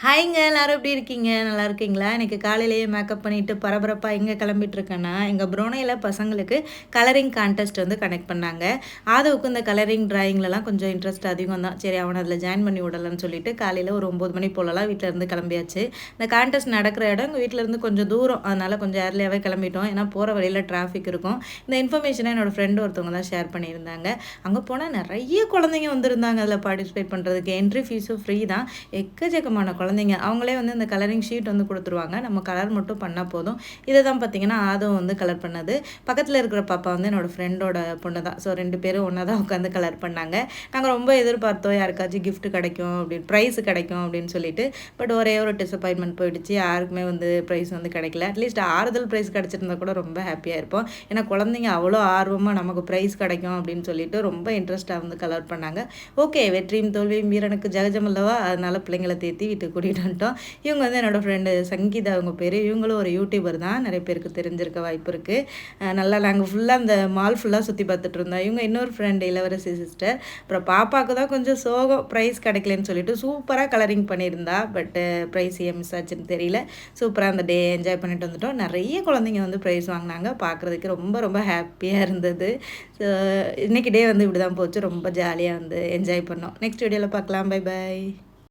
ஹாய்ங்க எல்லாரும் எப்படி இருக்கீங்க? நல்லா இருக்கீங்களா? இன்னைக்கு காலையிலேயே மேக்கப் பண்ணிட்டு பரபரப்பா எங்க கிளம்பிட்டுருக்கேன்னா, எங்க புரோனையில பசங்களுக்கு கலரிங் கான்டெஸ்ட் வந்து கனெக்ட் பண்ணாங்க. ஆதவுக்கு இந்த கலரிங் டிராயிங்லலாம் கொஞ்சம் இன்ட்ரெஸ்ட் அதிகம் தான். சரி அவன அதில ஜாயின் பண்ணி விடலான்னு சொல்லிட்டு காலையில ஒரு 9 மணி போலலாம் வீட்லருந்து கிளம்பியாச்சு. இந்த கான்டெஸ்ட் நடக்கிற இடம் எங்க வீட்லருந்து கொஞ்சம் தூரம். அதனால கொஞ்சம் ஏர்லியாவே கிளம்பிட்டோம். ஏன்னா போற வழியில டிராஃபிக் இருக்கும். இந்த இன்ஃபர்மேஷன என்னோட ஃப்ரெண்ட் ஒருத்தவங்க தான் ஷேர் பண்ணியிருந்தாங்க. அங்க போனா நெறைய குழந்தைங்க வந்திருந்தாங்க அதில பார்ட்டிசிபேட் பண்றதுக்கு. என்ட்ரி ஃபீஸும் ஃப்ரீ தான். எக்கச்சக்கமான குழந்தைங்க அவங்களே வந்து இந்த கலரிங் ஷீட் வந்து கொடுத்துருவாங்க. நம்ம கலர் மட்டும் பண்ணால் போதும். இதை தான் பார்த்தீங்கன்னா ஆதம் வந்து கலர் பண்ணது. பக்கத்தில் இருக்கிற பாப்பா வந்து என்னோட ஃப்ரெண்டோட பொண்ணு தான். ஸோ 2 பேரும் ஒன்றா தான் உட்காந்து கலர் பண்ணாங்க. நாங்கள் ரொம்ப எதிர்பார்த்தோம் யாருக்காச்சும் கிஃப்ட் கிடைக்கும் அப்படின்னு, ப்ரைஸ் கிடைக்கும் அப்படின்னு சொல்லிட்டு. பட் ஒரே ஒரு டிசப்பாயின்மெண்ட் போயிடுச்சு. யாருக்குமே வந்து ப்ரைஸ் வந்து கிடைக்கல. அட்லீஸ்ட் ஆறுதல் ப்ரைஸ் கிடைச்சிருந்தா கூட ரொம்ப ஹாப்பியாக இருப்போம். ஏன்னா குழந்தைங்க அவ்வளோ ஆர்வமாக நமக்கு ப்ரைஸ் கிடைக்கும் அப்படின்னு சொல்லிட்டு ரொம்ப இன்ட்ரெஸ்ட்டாக வந்து கலர் பண்ணாங்க. ஓகே, வெற்றியும் தோல்வியும் வீரனுக்கு ஜெகஜம் அல்லவா, அதனால பிள்ளைங்களை தேத்தி வீட்டுக்கு கூட்டிகிட்டு வந்துட்டோம். இவங்க வந்து என்னோட ஃப்ரெண்டு சங்கீதா அவங்க பேர். இவங்களும் ஒரு யூடியூபர் தான். நிறைய பேருக்கு தெரிஞ்சிருக்க வாய்ப்பு இருக்குது. நல்லா நாங்கள் ஃபுல்லாக அந்த மால் ஃபுல்லாக சுற்றி பார்த்துட்டு இருந்தோம். இவங்க இன்னொரு ஃப்ரெண்டு இளவரசி சிஸ்டர். அப்புறம் பாப்பாவுக்கு தான் கொஞ்சம் சோகம், ப்ரைஸ் கிடைக்கலன்னு சொல்லிட்டு சூப்பராக கலரிங் பண்ணியிருந்தா. பட்டு ப்ரைஸ் ஏன் மிஸ் ஆச்சுன்னு தெரியல. சூப்பராக அந்த டே என்ஜாய் பண்ணிட்டு வந்துட்டோம். நிறைய குழந்தைங்க வந்து ப்ரைஸ் வாங்கினாங்க. பார்க்குறதுக்கு ரொம்ப ரொம்ப ஹாப்பியாக இருந்தது. ஸோ இன்றைக்கி டே வந்து இப்படி தான் போச்சு. ரொம்ப ஜாலியாக வந்து என்ஜாய் பண்ணோம். நெக்ஸ்ட் வீடியோவில் பார்க்கலாம். Bye bye.